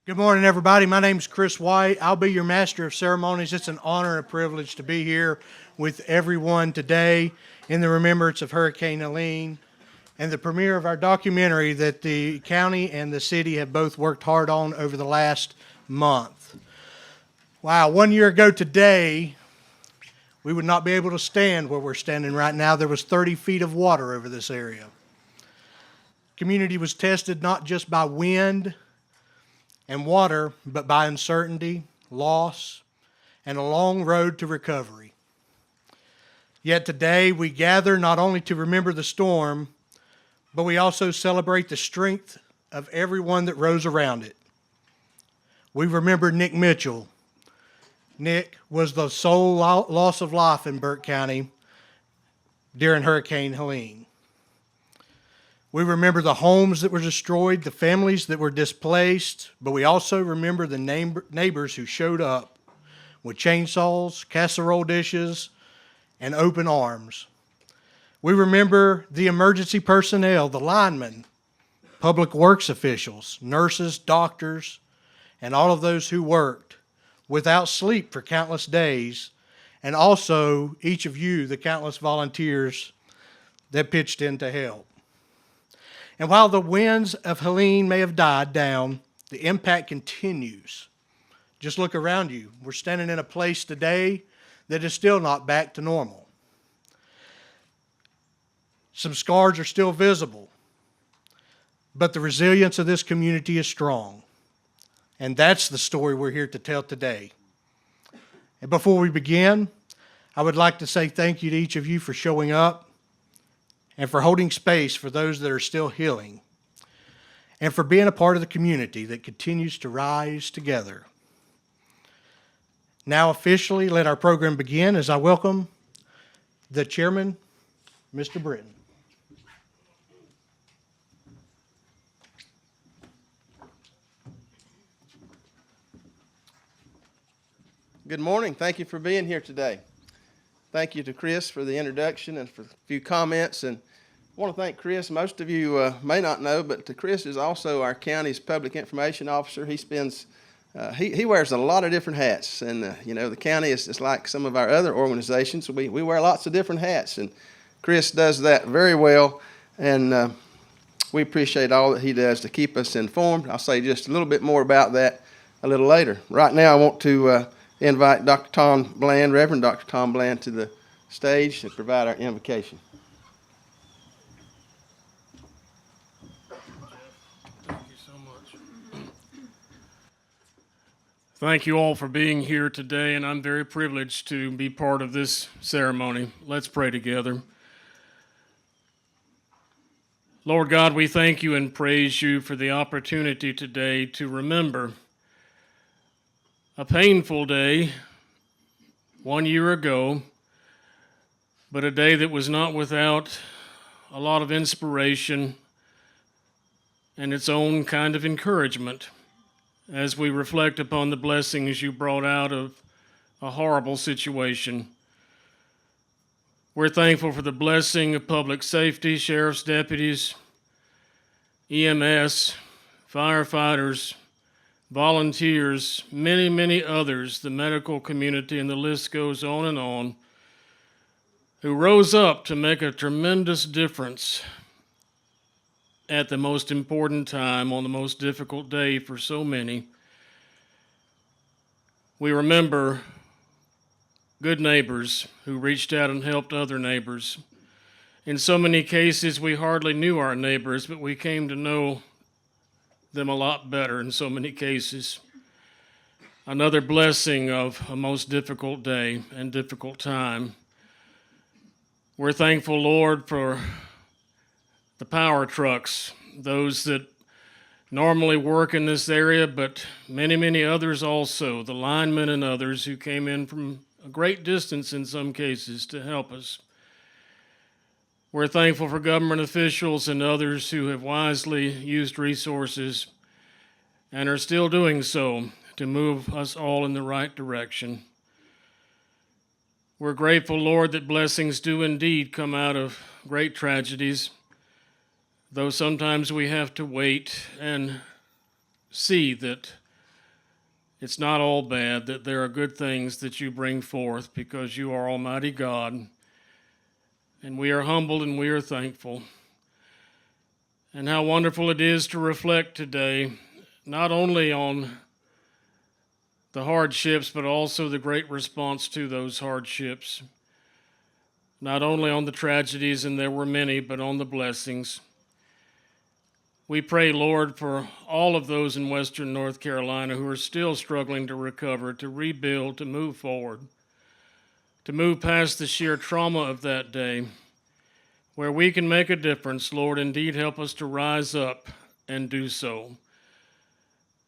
Good morning, everybody. My name is Chris White. I'll be your master of ceremonies. It's an honor and a privilege to be here with everyone today in the remembrance of Hurricane Helene and the premiere of our documentary that the county and the city have both worked hard on over the last month. Wow, 1 year ago today, we would not be able to stand where we're standing right now. There was 30 feet of water over this area. Community was tested not just by wind and water, but by uncertainty, loss, and a long road to recovery. Yet today we gather not only to remember the storm, but we also celebrate the strength of everyone that rose around it. We remember Nick Mitchell. Nick was the sole loss of life in Burke County during Hurricane Helene. We remember the homes that were destroyed, the families that were displaced, but we also remember the neighbors who showed up with chainsaws, casserole dishes, and open arms. We remember the emergency personnel, the linemen, public works officials, nurses, doctors, and all of those who worked without sleep for countless days, and also each of you, the countless volunteers that pitched in to help. And while the winds of Helene may have died down, the impact continues. Just look around you. We're standing in a place today that is still not back to normal. Some scars are still visible, but the resilience of this community is strong. And that's the story we're here to tell today. And before we begin, I would like to say thank you to each of you for showing up, and for holding space for those that are still healing, and for being a part of the community that continues to rise together. Now officially, let our program begin as I welcome the chairman, Mr. Britton. Good morning. Thank you for being here today. Thank you to Chris for the introduction and for a few comments. And I want to thank Chris. Most of you may not know, but Chris is also our county's public information officer. He spends, he wears a lot of different hats. And, the county is just like some of our other organizations. We wear lots of different hats. And Chris does that very well. And we appreciate all that he does to keep us informed. I'll say just a little bit more about that a little later. Right now, I want to invite Dr. Tom Bland, Reverend Dr. Tom Bland, to the stage to provide our invocation. Thank you so much. Thank you all for being here today, and I'm very privileged to be part of this ceremony. Let's pray together. Lord God, we thank you and praise you for the opportunity today to remember a painful day 1 year ago, but a day that was not without a lot of inspiration and its own kind of encouragement as we reflect upon the blessings you brought out of a horrible situation. We're thankful for the blessing of public safety, sheriff's deputies, EMS, firefighters, volunteers, many, many others, the medical community, and the list goes on, who rose up to make a tremendous difference at the most important time on the most difficult day for so many. We remember good neighbors who reached out and helped other neighbors. In so many cases, we hardly knew our neighbors, but we came to know them a lot better in so many cases. Another blessing of a most difficult day and difficult time. We're thankful, Lord, for the power trucks, those that normally work in this area, but many, many others also, the linemen and others who came in from a great distance in some cases to help us. We're thankful for government officials and others who have wisely used resources and are still doing so to move us all in the right direction. We're grateful, Lord, that blessings do indeed come out of great tragedies, though sometimes we have to wait and see that it's not all bad, that there are good things that you bring forth because you are Almighty God. And we are humbled and we are thankful. And how wonderful it is to reflect today, not only on the hardships, but also the great response to those hardships. Not only on the tragedies, and there were many, but on the blessings. We pray, Lord, for all of those in Western North Carolina who are still struggling to recover, to rebuild, to move forward, to move past the sheer trauma of that day, where we can make a difference. Lord, indeed help us to rise up and do so.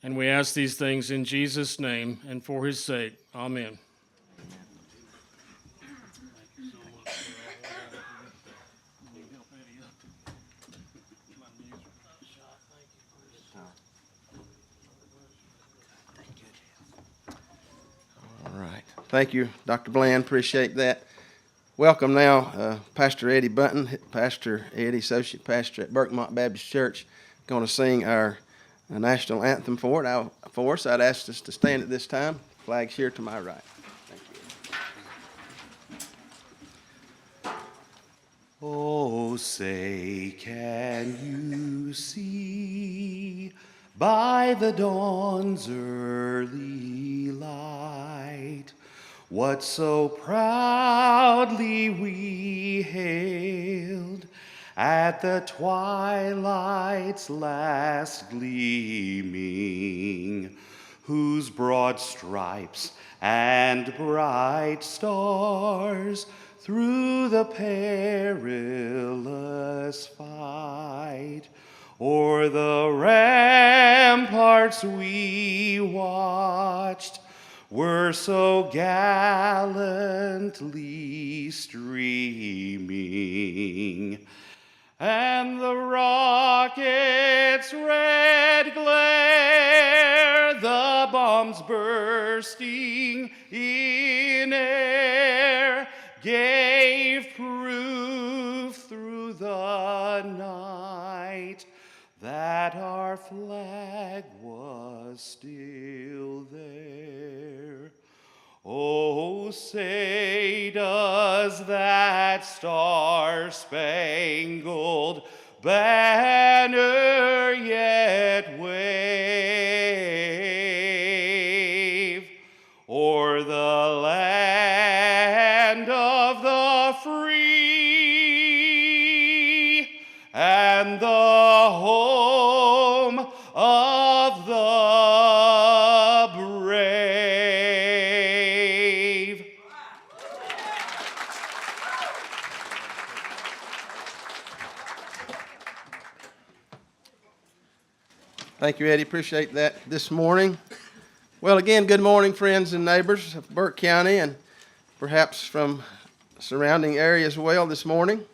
And we ask these things in Jesus' name and for his sake. Amen. All right. Thank you, Dr. Bland. Appreciate that. Welcome now, Pastor Eddie Bunton, Pastor Eddie, Associate Pastor at Berkmont Baptist Church, going to sing our national anthem for us. I'd ask us to stand at this time. Flag's here to my right. Thank you. Oh, say, can you see by the dawn's early light what so proudly we hailed at the twilight's last gleaming, whose broad stripes and bright stars through the perilous fight o'er the ramparts we watched were so gallantly streaming, and the rocket's red glare, the bombs bursting in air, gave proof through the night that our flag was still there. Oh, say, does that star-spangled banner yet wave o'er the land of the free and the home of the brave? Thank you, Eddie. Appreciate that this morning. Well, again, good morning, friends and neighbors of Burke County and perhaps from surrounding areas as well this morning.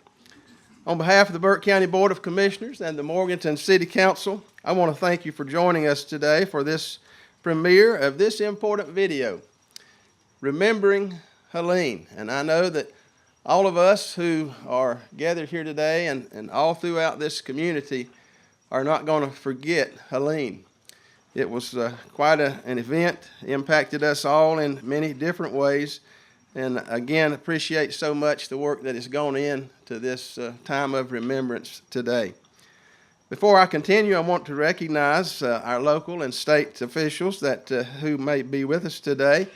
On behalf of the Burke County Board of Commissioners and the Morganton City Council, I want to thank you for joining us today for this premiere of this important video, Remembering Helene. And I know that all of us who are gathered here today and all throughout this community are not going to forget Helene. It was quite an event, impacted us all in many different ways. And again, appreciate so much the work that has gone into this time of remembrance today. Before I continue, I want to recognize our local and state officials that who may be with us today.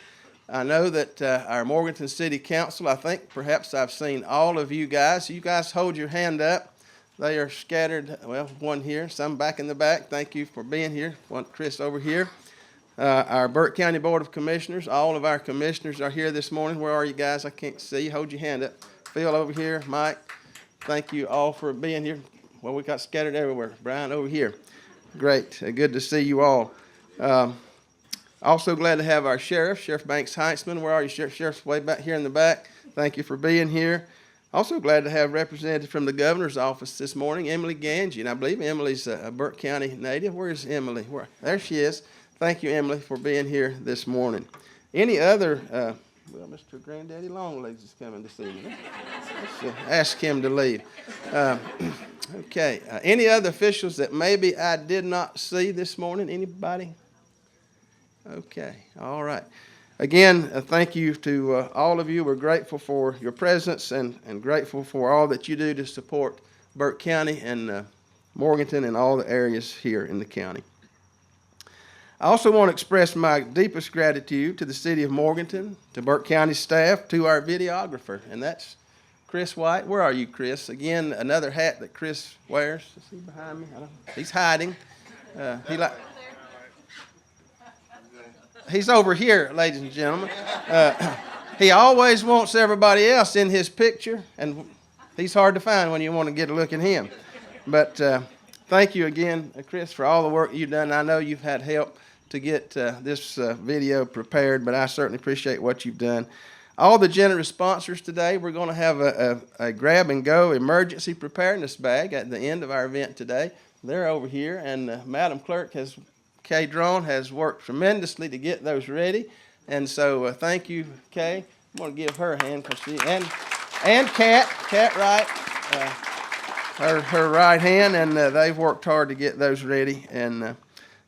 I know that our Morganton City Council, I think perhaps I've seen all of you guys. You guys hold your hand up. They are scattered, well, one here, some back in the back. Thank you for being here. One Chris over here. Our Burke County Board of Commissioners, all of our commissioners are here this morning. Where are you guys? I can't see. Hold your hand up. Phil over here, Mike. Thank you all for being here. Well, we got scattered everywhere. Brian over here. Great. Good to see you all. Also glad to have our sheriff, Sheriff Banks Heintzman. Where are you, Sheriff? Sheriff's way back here in the back. Thank you for being here. Also glad to have representative from the governor's office this morning, Emily Ganji. And I believe Emily's a Burke County native. Where's Emily? There she is. Thank you, Emily, for being here this morning. Any other, well, Mr. Granddaddy Longlegs is coming this evening. Let's ask him to leave. Okay. Any other officials that maybe I did not see this morning? Anybody? Okay, all right. Again, thank you to all of you. We're grateful for your presence and grateful for all that you do to support Burke County and Morganton and all the areas here in the county. I also want to express my deepest gratitude to the city of Morganton, to Burke County staff, to our videographer, and that's Chris White. Where are you, Chris? Again, another hat that Chris wears. Is he behind me? He's hiding. He's over here, ladies and gentlemen. He always wants everybody else in his picture, and he's hard to find when you want to get a look at him. But thank you again, Chris, for all the work you've done. I know you've had help to get this video prepared, but I certainly appreciate what you've done. All the generous sponsors today, we're going to have a grab-and-go emergency preparedness bag at the end of our event today. They're over here, and Madam Clerk Kay Drone has worked tremendously to get those ready. And so thank you, Kay. I'm going to give her a hand, and Kat Wright, her right hand, and they've worked hard to get those ready. And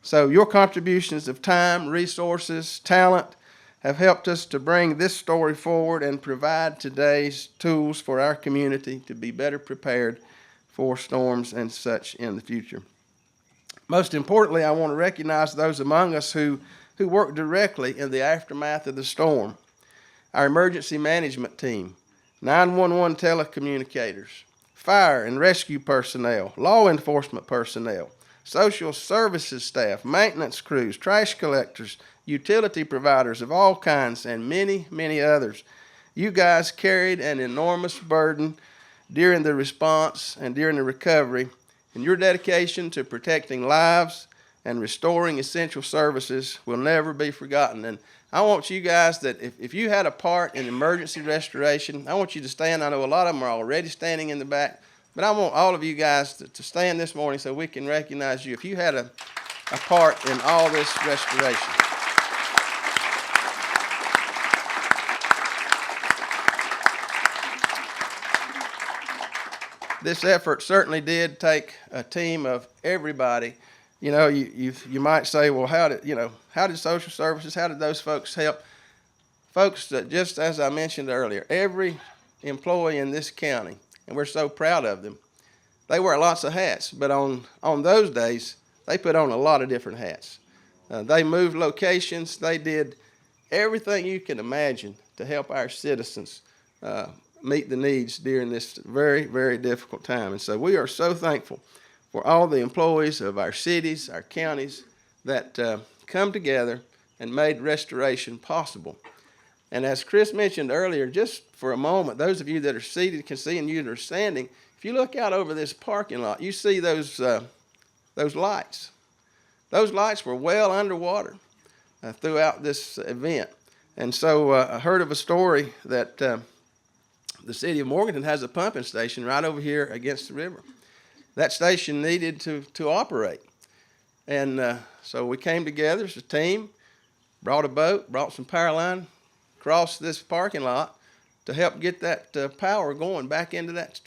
so your contributions of time, resources, talent have helped us to bring this story forward and provide today's tools for our community to be better prepared for storms and such in the future. Most importantly, I want to recognize those among us who work directly in the aftermath of the storm. Our emergency management team, 911 telecommunicators, fire and rescue personnel, law enforcement personnel, social services staff, maintenance crews, trash collectors, utility providers of all kinds, and many, many others. You guys carried an enormous burden during the response and during the recovery, and your dedication to protecting lives and restoring essential services will never be forgotten. And I want you guys that if you had a part in emergency restoration, I want you to stand. I know a lot of them are already standing in the back, but I want all of you guys to stand this morning so we can recognize you if you had a part in all this restoration. This effort certainly did take a team of everybody. You know, you might say, well, how did social services, how did those folks help? Folks, just as I mentioned earlier, every employee in this county, and we're so proud of them, they wear lots of hats, but on those days, they put on a lot of different hats. They moved locations. They did everything you can imagine to help our citizens meet the needs during this very, very difficult time. And so we are so thankful for all the employees of our cities, our counties, that come together and made restoration possible. And as Chris mentioned earlier, just for a moment, those of you that are seated can see, and you that are standing, if you look out over this parking lot, you see those lights. Those lights were well underwater throughout this event. And so I heard of a story that the city of Morganton has a pumping station right over here against the river. That station needed to operate. And so we came together as a team, brought a boat, brought some power line, crossed this parking lot to help get that power going back into that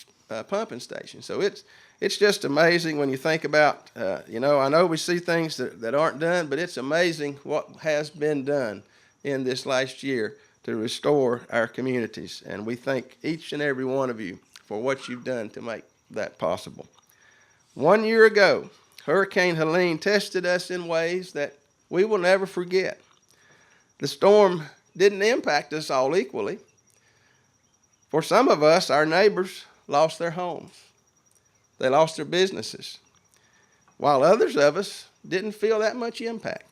pumping station. So it's just amazing when you think about, I know we see things that aren't done, but it's amazing what has been done in this last year to restore our communities. And we thank each and every one of you for what you've done to make that possible. 1 year ago, Hurricane Helene tested us in ways that we will never forget. The storm didn't impact us all equally. For some of us, our neighbors lost their homes. They lost their businesses, while others of us didn't feel that much impact.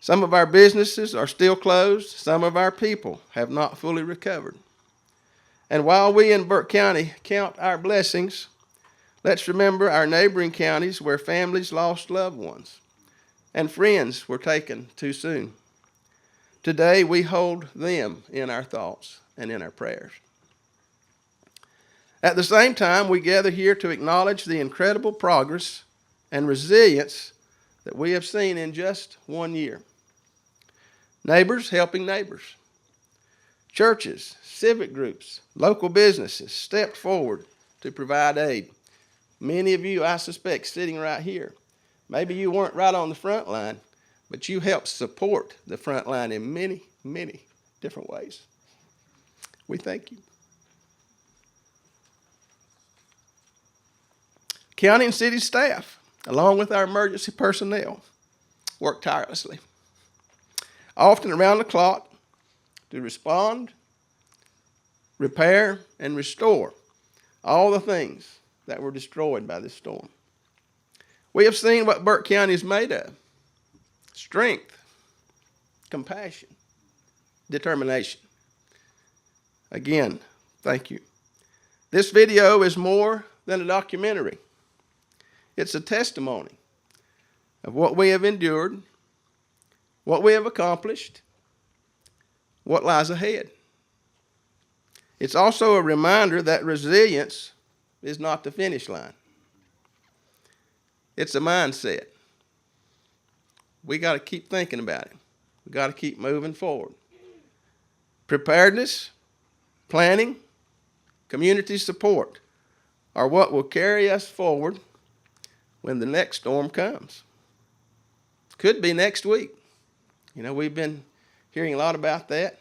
Some of our businesses are still closed. Some of our people have not fully recovered. And while we in Burke County count our blessings, let's remember our neighboring counties where families lost loved ones and friends were taken too soon. Today, we hold them in our thoughts and in our prayers. At the same time, we gather here to acknowledge the incredible progress and resilience that we have seen in just 1 year. Neighbors helping neighbors. Churches, civic groups, local businesses stepped forward to provide aid. Many of you, I suspect, sitting right here, maybe you weren't right on the front line, but you help support the front line in many, many different ways. We thank you. County and city staff, along with our emergency personnel, work tirelessly, often around the clock, to respond, repair, and restore all the things that were destroyed by this storm. We have seen what Burke County is made of: strength, compassion, determination. Again, thank you. This video is more than a documentary. It's a testimony of what we have endured, what we have accomplished, what lies ahead. It's also a reminder that resilience is not the finish line. It's a mindset. We got to keep thinking about it. We got to keep moving forward. Preparedness, planning, community support are what will carry us forward when the next storm comes. Could be next week. You know, we've been hearing a lot about that.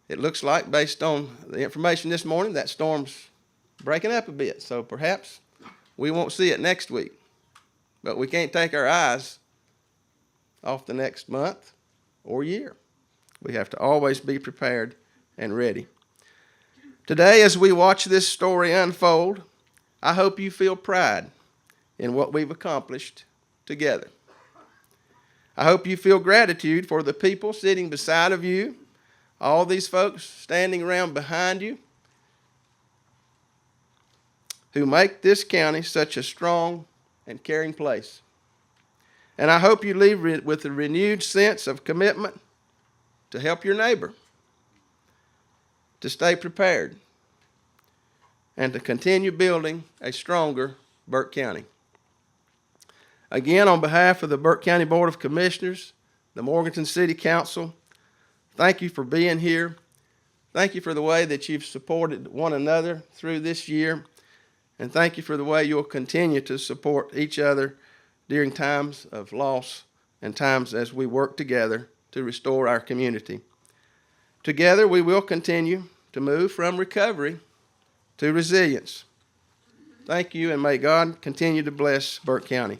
It looks like, based on the information this morning, that storm's breaking up a bit. So perhaps we won't see it next week. But we can't take our eyes off the next month or year. We have to always be prepared and ready. Today, as we watch this story unfold, I hope you feel pride in what we've accomplished together. I hope you feel gratitude for the people sitting beside of you, all these folks standing around behind you, who make this county such a strong and caring place. And I hope you leave with a renewed sense of commitment to help your neighbor, to stay prepared, and to continue building a stronger Burke County. Again, on behalf of the Burke County Board of Commissioners, the Morganton City Council, thank you for being here. Thank you for the way that you've supported one another through this year. And thank you for the way you'll continue to support each other during times of loss and times as we work together to restore our community. Together, we will continue to move from recovery to resilience. Thank you, and may God continue to bless Burke County.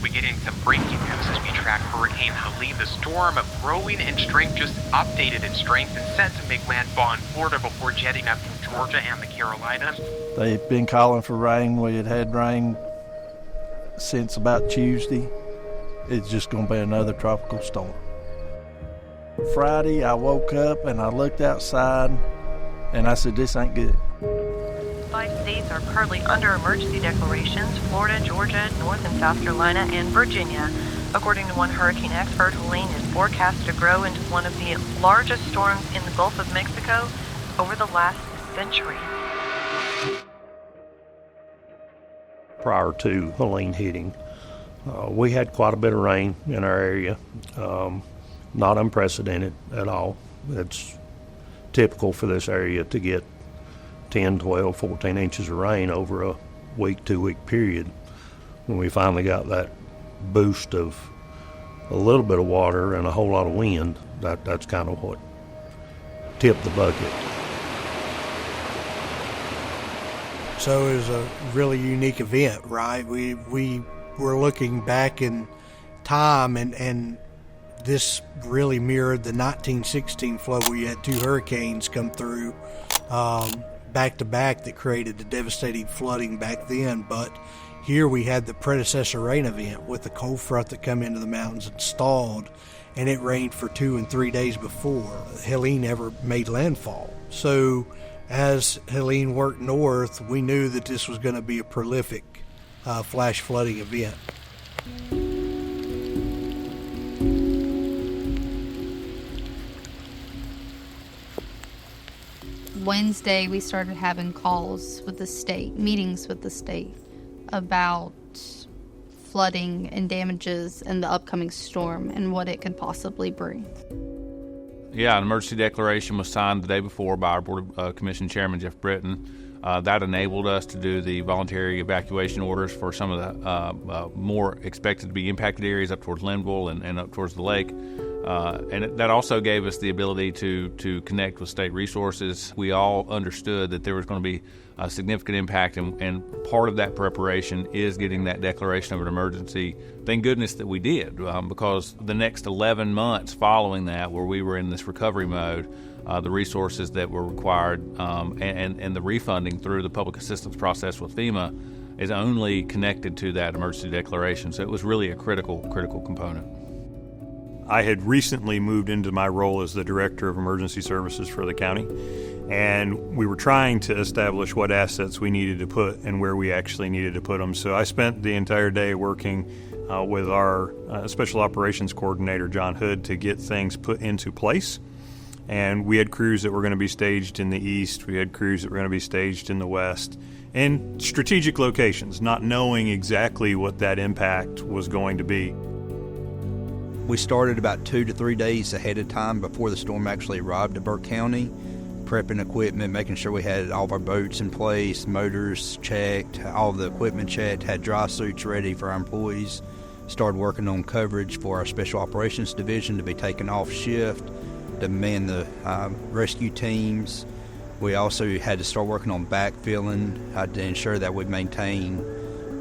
We get in some breaking news as we track Hurricane Helene. The storm, growing in strength, just updated in strength and set to make landfall in Florida before jetting up through Georgia and the Carolinas. They've been calling for rain. We had rain since about Tuesday. It's just going to be another tropical storm. Friday, I woke up and I looked outside and I said, this ain't good. 5 states are currently under emergency declarations: Florida, Georgia, North and South Carolina, and Virginia. According to one hurricane expert, Helene is forecast to grow into one of the largest storms in the Gulf of Mexico over the last century. Prior to Helene hitting, we had quite a bit of rain in our area. Not unprecedented at all. It's typical for this area to get 10, 12, 14 inches of rain over a week, 2-week period. When we finally got that boost of a little bit of water and a whole lot of wind, that's kind of what tipped the bucket. So it was a really unique event, right? We were looking back in time, and this really mirrored the 1916 flood, where you had 2 hurricanes come through back to back that created the devastating flooding back then. But here we had the predecessor rain event with the cold front that come into the mountains and stalled, and it rained for 2 and 3 days before Helene ever made landfall. So as Helene worked north, we knew that this was going to be a prolific flash flooding event. Wednesday, we started having calls with the state, meetings with the state about flooding and damages and the upcoming storm and what it could possibly bring. Yeah, an emergency declaration was signed the day before by our Board of Commission Chairman, Jeff Britton. That enabled us to do the voluntary evacuation orders for some of the more expected to be impacted areas up towards Linville and up towards the lake. That also gave us the ability to connect with state resources. We all understood that there was going to be a significant impact, and part of that preparation is getting that declaration of an emergency. Thank goodness that we did, because the next 11 months following that, where we were in this recovery mode, the resources that were required and the refunding through the public assistance process with FEMA is only connected to that emergency declaration. So it was really a critical component. I had recently moved into my role as the Director of Emergency Services for the county, and we were trying to establish what assets we needed to put and where we actually needed to put them. So I spent the entire day working with our Special Operations Coordinator, John Hood, to get things put into place. And we had crews that were going to be staged in the east, we had crews that were going to be staged in the west, in strategic locations, not knowing exactly what that impact was going to be. We started about 2 to 3 days ahead of time before the storm actually arrived at Burke County, prepping equipment, making sure we had all of our boats in place, motors checked, all of the equipment checked, had dry suits ready for our employees, started working on coverage for our Special Operations Division to be taken off shift, to man the rescue teams. We also had to start working on backfilling to ensure that we maintain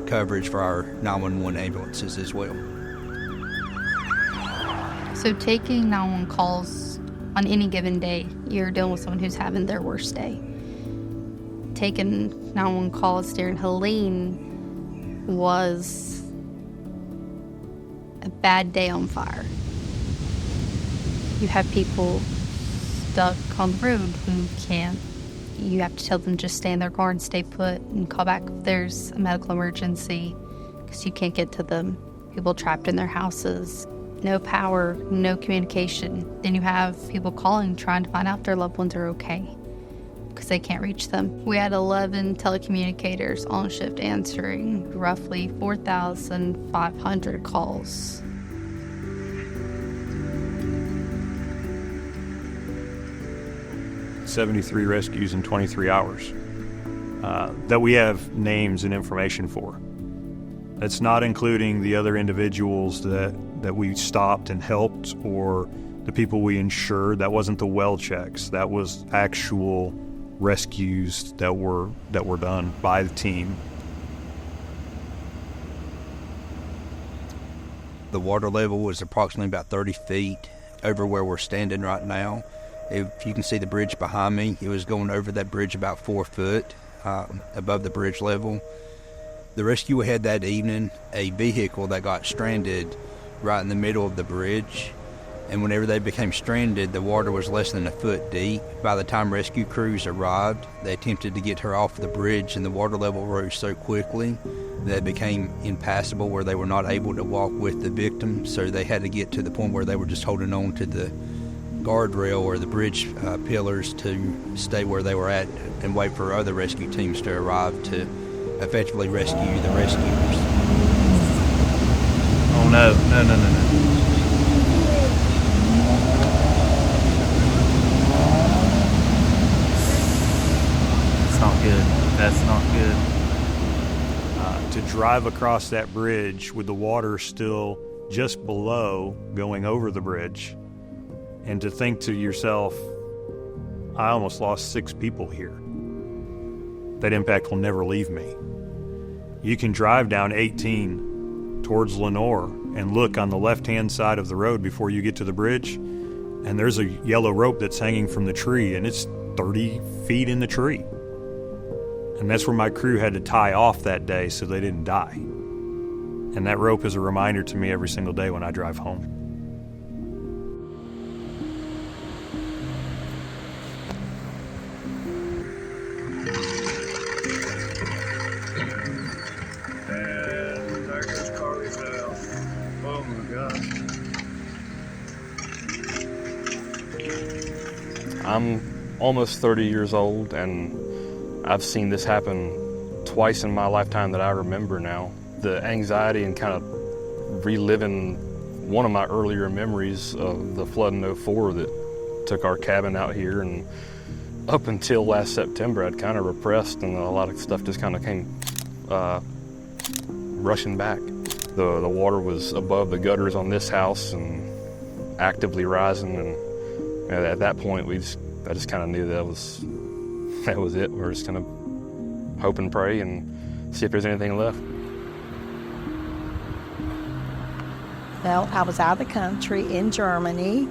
coverage for our 911 ambulances as well. So taking 911 calls on any given day, you're dealing with someone who's having their worst day. Taking 911 calls during Helene was a bad day on fire. You have people stuck on the road who can't. You have to tell them just stay in their car and stay put and call back if there's a medical emergency because you can't get to them. People trapped in their houses. No power, no communication. Then you have people calling, trying to find out if their loved ones are okay because they can't reach them. We had 11 telecommunicators on shift answering roughly 4,500 calls. $73 rescues in 23 hours that we have names and information for. That's not including the other individuals that we stopped and helped, or the people we insured. That wasn't the well checks. That was actual rescues that were done by the team. The water level was approximately about 30 feet over where we're standing right now. If you can see the bridge behind me, it was going over that bridge about 4 foot above the bridge level. The rescue we had that evening, a vehicle that got stranded right in the middle of the bridge, and whenever they became stranded, the water was less than a foot deep. By the time rescue crews arrived, they attempted to get her off the bridge, and the water level rose so quickly that it became impassable where they were not able to walk with the victim, so they had to get to the point where they were just holding on to the guardrail or the bridge pillars to stay where they were at and wait for other rescue teams to arrive to effectively rescue the rescuers. Oh no. That's not good. That's not good. To drive across that bridge with the water still just below going over the bridge, and to think to yourself, I almost lost 6 people here. That impact will never leave me. You can drive down 18 towards Lenore and look on the left-hand side of the road before you get to the bridge, and there's a yellow rope that's hanging from the tree, and it's 30 feet in the tree. And that's where my crew had to tie off that day so they didn't die. And that rope is a reminder to me every single day when I drive home. And there goes Carly's house. Oh my God. I'm almost 30 years old, and I've seen this happen twice in my lifetime that I remember now. The anxiety and kind of reliving one of my earlier memories of the flood in '04 that took our cabin out here, and up until last September, I'd kind of repressed, and a lot of stuff just kind of came rushing back. The water was above the gutters on this house and actively rising, and at that point, I just kind of knew that was it. We're just gonna hope and pray and see if there's anything left. Well, I was out of the country in Germany.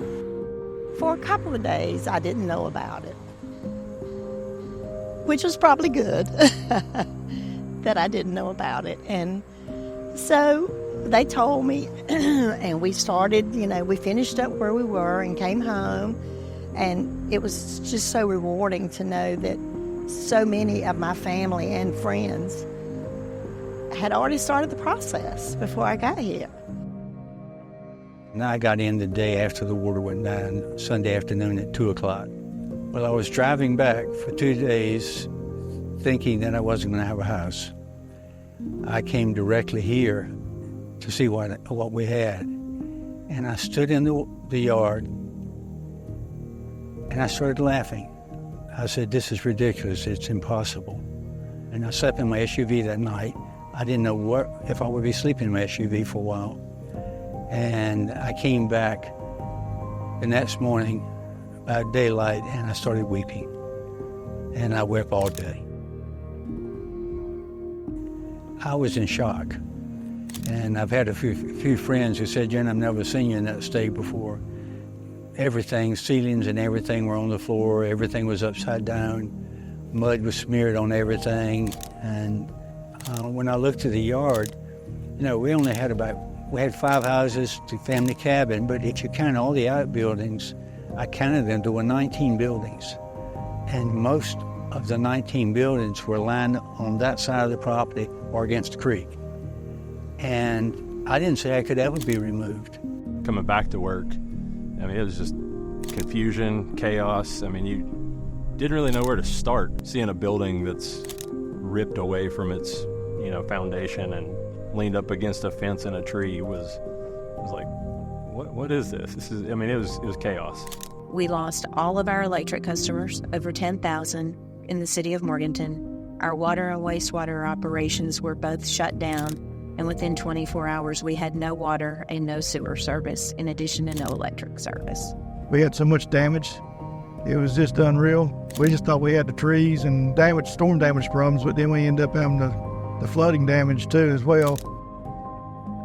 For a couple of days, I didn't know about it, which was probably good that I didn't know about it. And so they told me, and we started, we finished up where we were and came home. And it was just so rewarding to know that so many of my family and friends had already started the process before I got here. And I got in the day after the water went down, Sunday afternoon at 2 o'clock. Well, I was driving back for 2 days thinking that I wasn't going to have a house. I came directly here to see what we had. And I stood in the yard and I started laughing. I said, this is ridiculous, it's impossible. And I slept in my SUV that night. I didn't know if I would be sleeping in my SUV for a while. And I came back the next morning about daylight and I started weeping. And I wept all day. I was in shock. And I've had a few friends who said, Jen, I've never seen you in that state before. Everything, ceilings and everything were on the floor. Everything was upside down. Mud was smeared on everything. And when I looked at the yard, we had 5 houses to family cabin, but if you count all the outbuildings, I counted them, there were 19 buildings. And most of the 19 buildings were lined on that side of the property or against the creek. And I didn't say I could ever be removed. Coming back to work, it was just confusion, chaos. You didn't really know where to start. Seeing a building that's ripped away from its, foundation and leaned up against a fence and a tree was like, what is this? It was chaos. We lost all of our electric customers, over 10,000 in the city of Morganton. Our water and wastewater operations were both shut down, and within 24 hours we had no water and no sewer service, in addition to no electric service. We had so much damage, it was just unreal. We just thought we had the trees and storm damage problems, but then we ended up having the flooding damage too as well.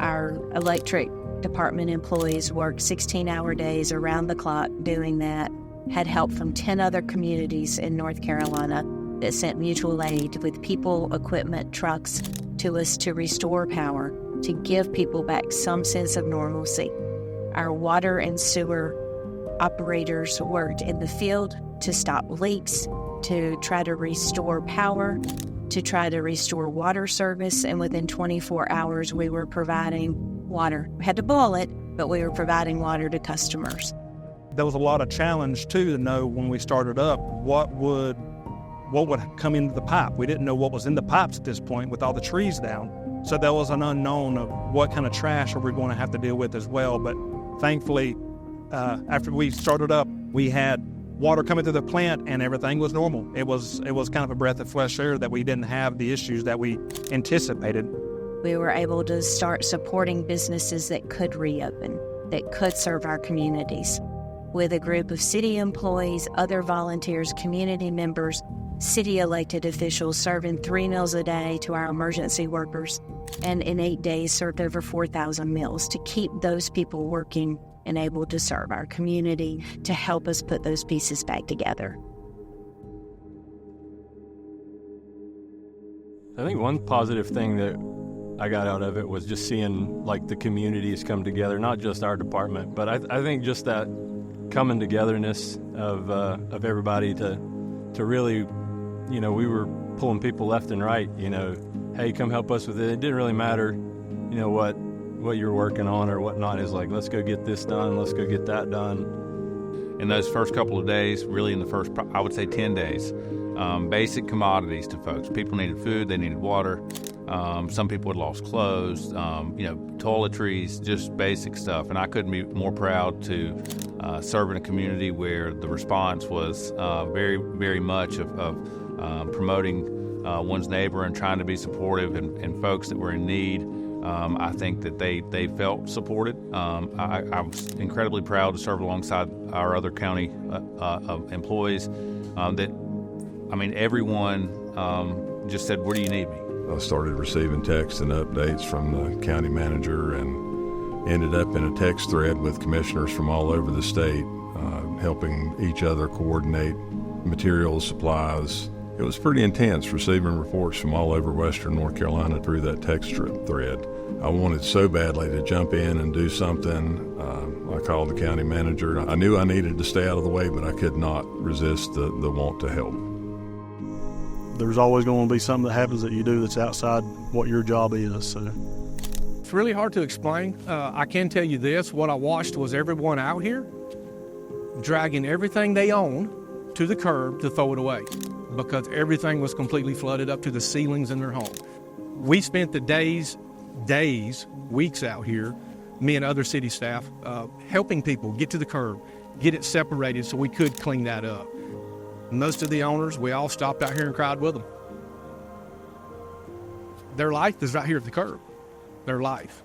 Our electric department employees worked 16-hour days around the clock doing that, had help from 10 other communities in North Carolina that sent mutual aid with people, equipment, trucks to us to restore power, to give people back some sense of normalcy. Our water and sewer operators worked in the field to stop leaks, to try to restore power, to try to restore water service, and within 24 hours we were providing water. We had to boil it, but we were providing water to customers. There was a lot of challenge too to know when we started up what would come into the pipe. We didn't know what was in the pipes at this point with all the trees down. So there was an unknown of what kind of trash are we going to have to deal with as well. But thankfully, after we started up, we had water coming through the plant and everything was normal. It was kind of a breath of fresh air that we didn't have the issues that we anticipated. We were able to start supporting businesses that could reopen, that could serve our communities, with a group of city employees, other volunteers, community members, city elected officials serving 3 meals a day to our emergency workers, and in 8 days served over 4,000 meals to keep those people working and able to serve our community, to help us put those pieces back together. I think one positive thing that I got out of it was just seeing the communities come together, not just our department, but I think just that coming togetherness of everybody to really, we were pulling people left and right, hey, come help us with it. It didn't really matter, what you're working on or whatnot. Is like, let's go get this done, let's go get that done. In those first couple of days, really in the first, I would say 10 days, basic commodities to folks. People needed food, they needed water, Some people had lost clothes, toiletries, just basic stuff. And I couldn't be more proud to serve in a community where the response was very, very much of promoting one's neighbor and trying to be supportive and folks that were in need. I think that they felt supported. I was incredibly proud to serve alongside our other county employees. Everyone just said, "Where do you need me?" I started receiving texts and updates from the county manager and ended up in a text thread with commissioners from all over the state, helping each other coordinate materials, supplies. It was pretty intense receiving reports from all over western North Carolina through that text thread. I wanted so badly to jump in and do something. I called the county manager. I knew I needed to stay out of the way, but I could not resist the want to help. There's always going to be something that happens that you do that's outside what your job is. So. It's really hard to explain. I can tell you this, what I watched was everyone out here dragging everything they own to the curb to throw it away because everything was completely flooded up to the ceilings in their home. We spent the days, weeks out here, me and other city staff, helping people get to the curb, get it separated so we could clean that up. Most of the owners, we all stopped out here and cried with them. Their life is right here at the curb. Their life.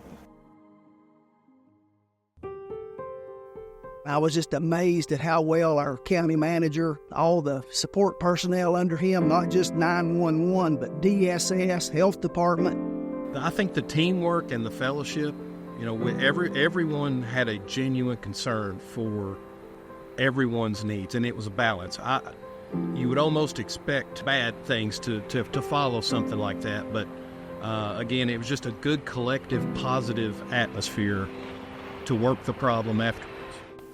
I was just amazed at how well our county manager, all the support personnel under him, not just 911, but DSS, health department. I think the teamwork and the fellowship, everyone had a genuine concern for everyone's needs, and it was a balance. You would almost expect bad things to follow something like that, but again, it was just a good collective positive atmosphere to work the problem afterwards.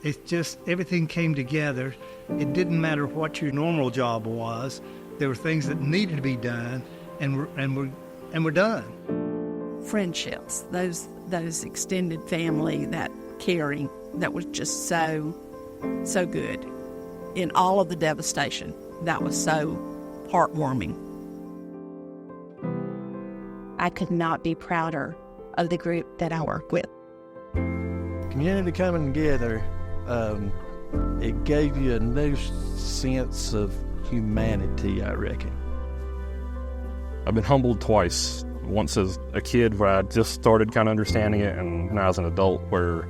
It's just everything came together. It didn't matter what your normal job was. There were things that needed to be done, and we're done. Friendships, those extended family, that caring, that was just so good. In all of the devastation, that was so heartwarming. I could not be prouder of the group that I work with. Community coming together, it gave you a new sense of humanity, I reckon. I've been humbled twice. Once as a kid where I just started kind of understanding it, and now as an adult where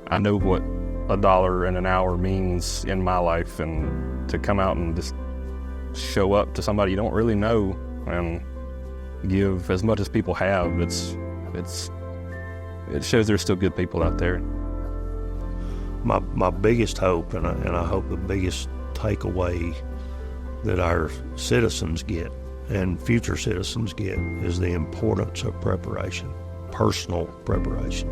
I know what $1 in an hour means in my life, and to come out and just show up to somebody you don't really know and give as much as people have, it shows there's still good people out there. My biggest hope, and I hope the biggest takeaway that our citizens get and future citizens get, is the importance of preparation, personal preparation.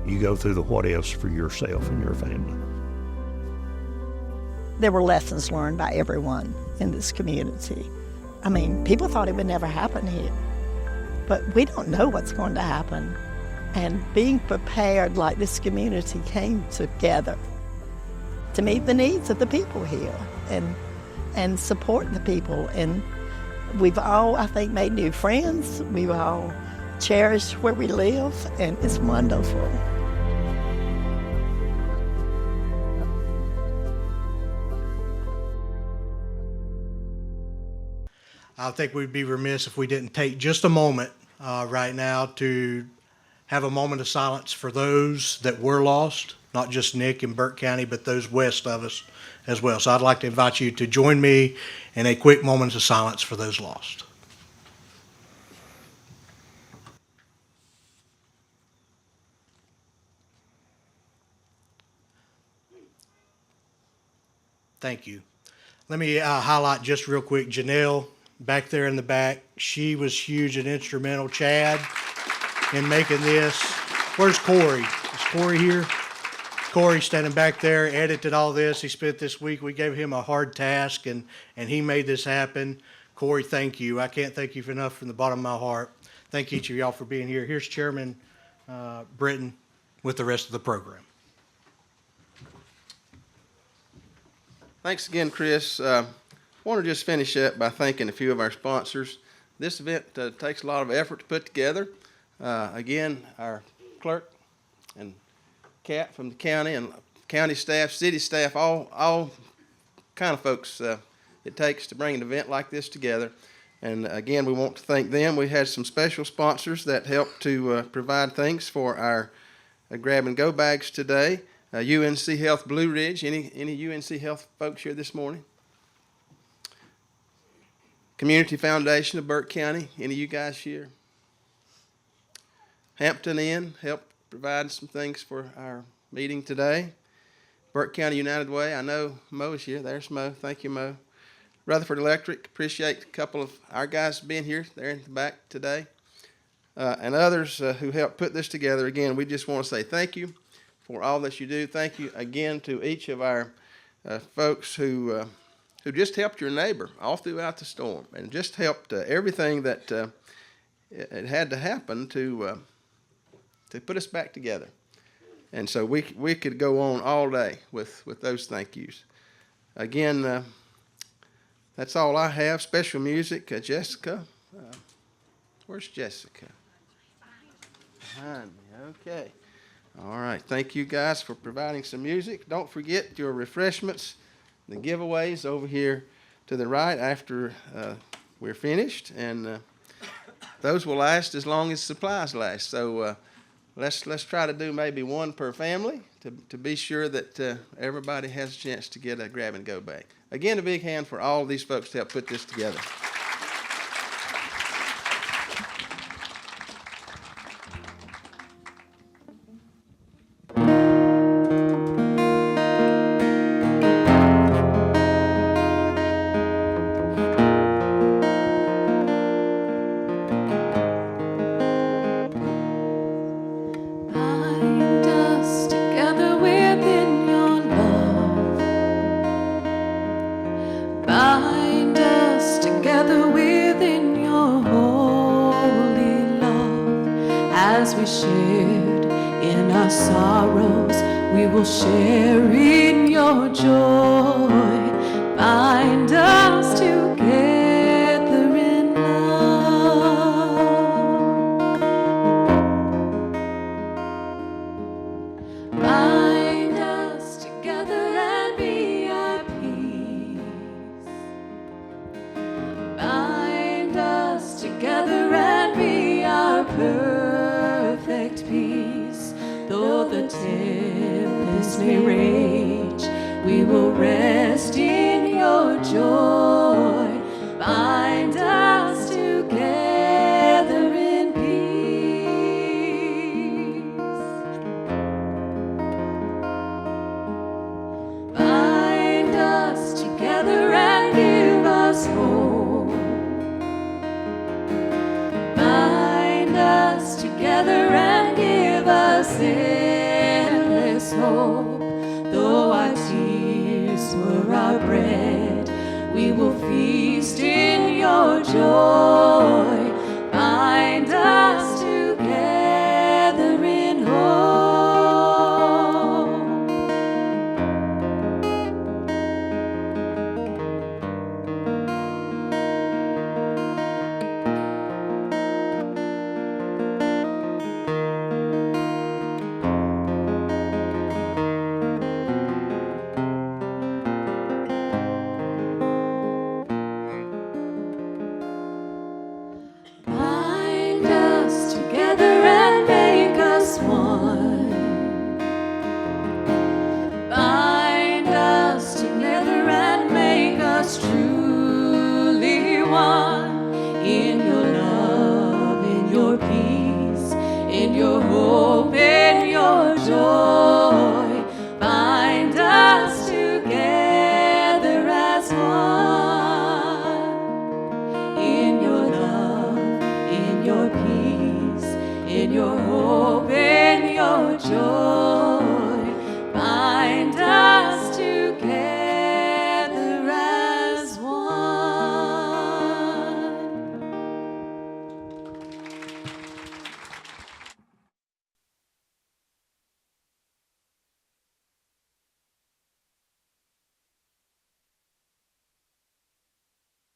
You go through the what-ifs for yourself and your family. There were lessons learned by everyone in this community. I mean, people thought it would never happen here, but we don't know what's going to happen. And being prepared like this community came together to meet the needs of the people here and support the people. And we've all, I think, made new friends. We've all cherished where we live, and it's wonderful. I think we'd be remiss if we didn't take just a moment right now to have a moment of silence for those that were lost, not just Nick and Burke County, but those west of us as well. So I'd like to invite you to join me in a quick moment of silence for those lost. Thank you. Let me highlight just real quick Janelle back there in the back. She was huge and instrumental. Chad, in making this. Where's Corey? Is Corey here? Corey standing back there, edited all this. He spent this week, we gave him a hard task, and he made this happen. Corey, thank you. I can't thank you enough from the bottom of my heart. Thank each of y'all for being here. Here's Chairman Britton with the rest of the program. Thanks again, Chris. I want to just finish up by thanking a few of our sponsors. This event takes a lot of effort to put together. Again, our clerk and Kat from the county and county staff, city staff, all kind of folks it takes to bring an event like this together. And again, we want to thank them. We had some special sponsors that helped to provide things for our grab and go bags today. UNC Health Blue Ridge. Any UNC Health folks here this morning? Community Foundation of Burke County. Any of you guys here? Hampton Inn helped provide some things for our meeting today. Burke County United Way. I know Mo is here. There's Mo. Thank you, Mo. Rutherford Electric. Appreciate a couple of our guys being here. They're in the back today. And others who helped put this together. Again, we just want to say thank you for all that you do. Thank you again to each of our folks who just helped your neighbor all throughout the storm and just helped everything that it had to happen to put us back together. And so we could go on all day with those thank yous. Again, that's all I have. Special music, Jessica. Where's Jessica? Behind me. Okay. All right. Thank you guys for providing some music. Don't forget your refreshments, the giveaways over here to the right after we're finished. And those will last as long as supplies last. So let's try to do maybe one per family to be sure that everybody has a chance to get a grab and go bag. Again, a big hand for all of these folks to help put this together.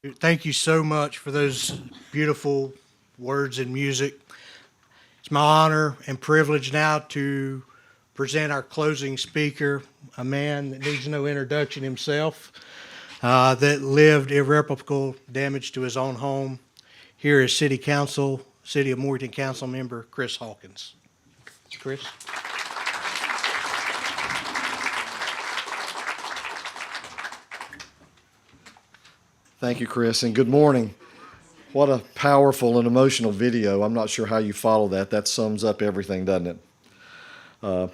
Thank you so much for those beautiful words and music. It's my honor and privilege now to present our closing speaker, a man that needs no introduction himself, that lived irreparable damage to his own home. Here is City of Morganton Council member Chris Hawkins. Chris. Thank you, Chris, and good morning. What a powerful and emotional video. I'm not sure how you follow that. That sums up everything, doesn't it?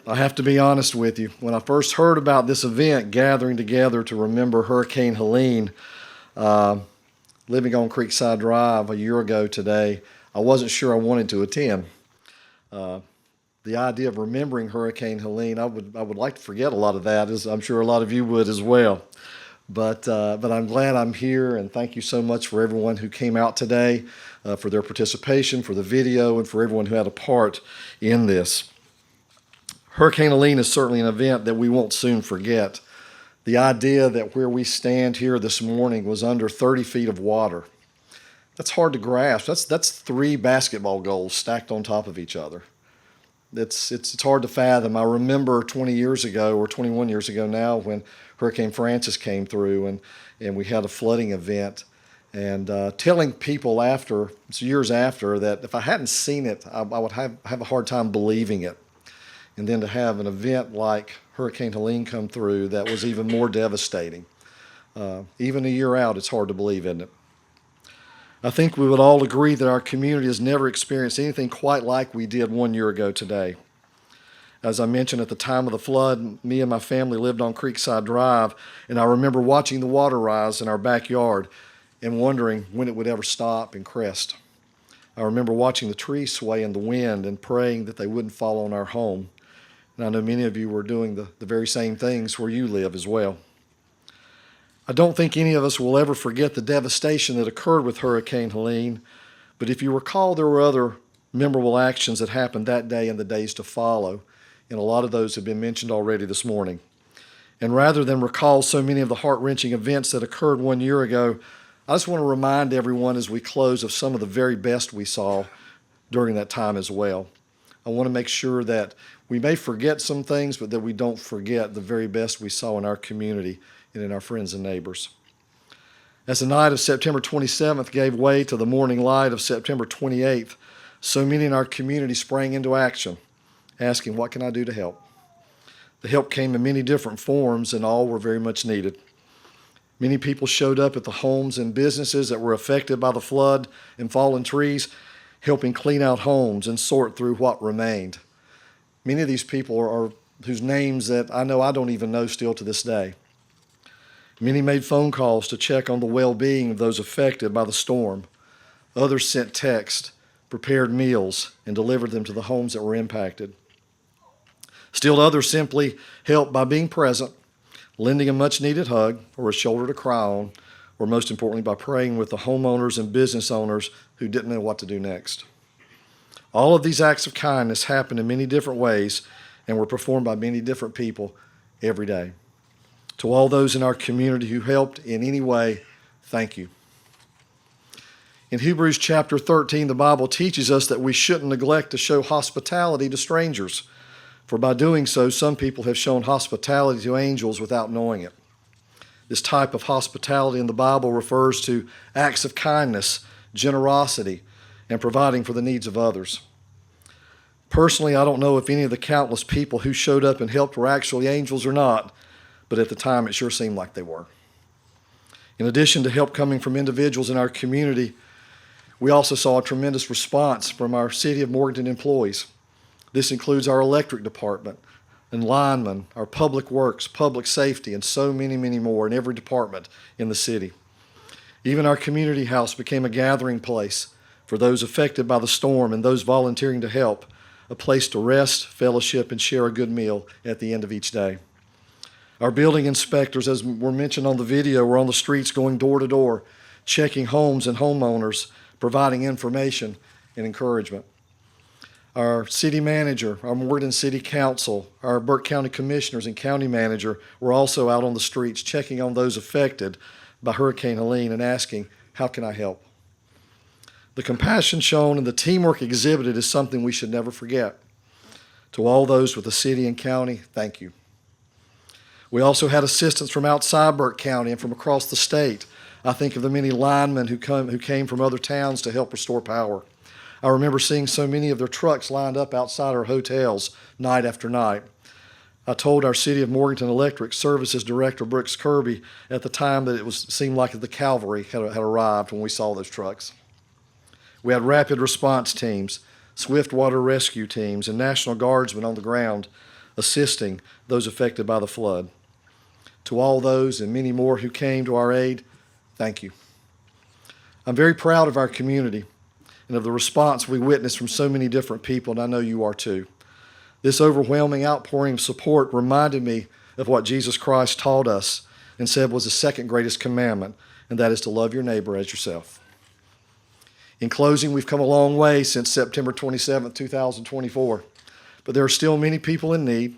I have to be honest with you. When I first heard about this event, gathering together to remember Hurricane Helene, living on Creekside Drive a year ago today, I wasn't sure I wanted to attend. The idea of remembering Hurricane Helene, I would like to forget a lot of that, as I'm sure a lot of you would as well. But I'm glad I'm here, and thank you so much for everyone who came out today, for their participation, for the video, and for everyone who had a part in this. Hurricane Helene is certainly an event that we won't soon forget. The idea that where we stand here this morning was under 30 feet of water, that's hard to grasp. That's 3 basketball goals stacked on top of each other. It's hard to fathom. I remember 20 years ago, or 21 years ago now, when Hurricane Francis came through and we had a flooding event, and telling people years after, that if I hadn't seen it, I would have a hard time believing it. And then to have an event like Hurricane Helene come through that was even more devastating. Even a year out, it's hard to believe, isn't it? I think we would all agree that our community has never experienced anything quite like we did 1 year ago today. As I mentioned, at the time of the flood, me and my family lived on Creekside Drive, and I remember watching the water rise in our backyard and wondering when it would ever stop and crest. I remember watching the trees sway in the wind and praying that they wouldn't fall on our home. And I know many of you were doing the very same things where you live as well. I don't think any of us will ever forget the devastation that occurred with Hurricane Helene, but if you recall, there were other memorable actions that happened that day and the days to follow, and a lot of those have been mentioned already this morning. And rather than recall so many of the heart-wrenching events that occurred 1 year ago, I just want to remind everyone as we close of some of the very best we saw during that time as well. I want to make sure that we may forget some things, but that we don't forget the very best we saw in our community and in our friends and neighbors. As the night of September 27th gave way to the morning light of September 28th, so many in our community sprang into action, asking, what can I do to help? The help came in many different forms, and all were very much needed. Many people showed up at the homes and businesses that were affected by the flood and fallen trees, helping clean out homes and sort through what remained. Many of these people are whose names that I know I don't even know still to this day. Many made phone calls to check on the well-being of those affected by the storm. Others sent texts, prepared meals, and delivered them to the homes that were impacted. Still others simply helped by being present, lending a much-needed hug or a shoulder to cry on, or most importantly, by praying with the homeowners and business owners who didn't know what to do next. All of these acts of kindness happened in many different ways and were performed by many different people every day. To all those in our community who helped in any way, thank you. In Hebrews chapter 13, the Bible teaches us that we shouldn't neglect to show hospitality to strangers, for by doing so, some people have shown hospitality to angels without knowing it. This type of hospitality in the Bible refers to acts of kindness, generosity, and providing for the needs of others. Personally, I don't know if any of the countless people who showed up and helped were actually angels or not, but at the time it sure seemed like they were. In addition to help coming from individuals in our community, we also saw a tremendous response from our City of Morganton employees. This includes our electric department and linemen, our public works, public safety, and so many, many more in every department in the city. Even our community house became a gathering place for those affected by the storm and those volunteering to help, a place to rest, fellowship, and share a good meal at the end of each day. Our building inspectors, as were mentioned on the video, were on the streets going door to door, checking homes and homeowners, providing information and encouragement. Our city manager, our Morganton City Council, our Burke County commissioners and county manager were also out on the streets checking on those affected by Hurricane Helene and asking, how can I help? The compassion shown and the teamwork exhibited is something we should never forget. To all those with the city and county, thank you. We also had assistance from outside Burke County and from across the state. I think of the many linemen who came from other towns to help restore power. I remember seeing so many of their trucks lined up outside our hotels night after night. I told our City of Morganton Electric Services Director Brooks Kirby at the time that seemed like the cavalry had arrived when we saw those trucks. We had rapid response teams, swift water rescue teams, and National Guardsmen on the ground assisting those affected by the flood. To all those and many more who came to our aid, thank you. I'm very proud of our community and of the response we witnessed from so many different people, and I know you are too. This overwhelming outpouring of support reminded me of what Jesus Christ taught us and said was the second greatest commandment, and that is to love your neighbor as yourself. In closing, we've come a long way since September 27, 2024, but there are still many people in need,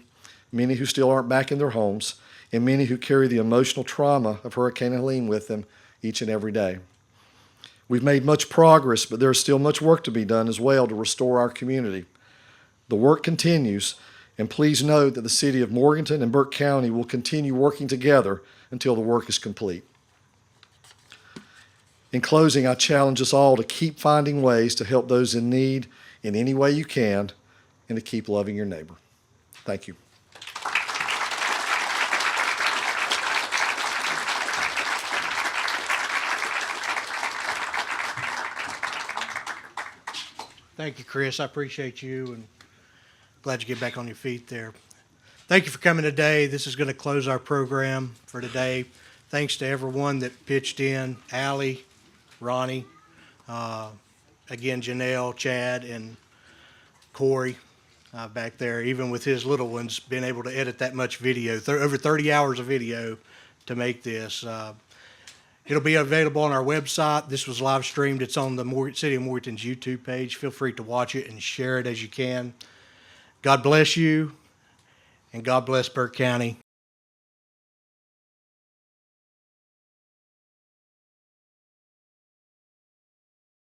many who still aren't back in their homes, and many who carry the emotional trauma of Hurricane Helene with them each and every day. We've made much progress, but there is still much work to be done as well to restore our community. The work continues, and please note that the City of Morganton and Burke County will continue working together until the work is complete. In closing, I challenge us all to keep finding ways to help those in need in any way you can and to keep loving your neighbor. Thank you. Thank you, Chris. I appreciate you and glad you get back on your feet there. Thank you for coming today. This is going to close our program for today. Thanks to everyone that pitched in, Allie, Ronnie, again, Janelle, Chad, and Corey back there, even with his little ones, being able to edit that much video, over 30 hours of video to make this. It'll be available on our website. This was live streamed. It's on the City of Morganton's YouTube page. Feel free to watch it and share it as you can. God bless you, and God bless Burke County.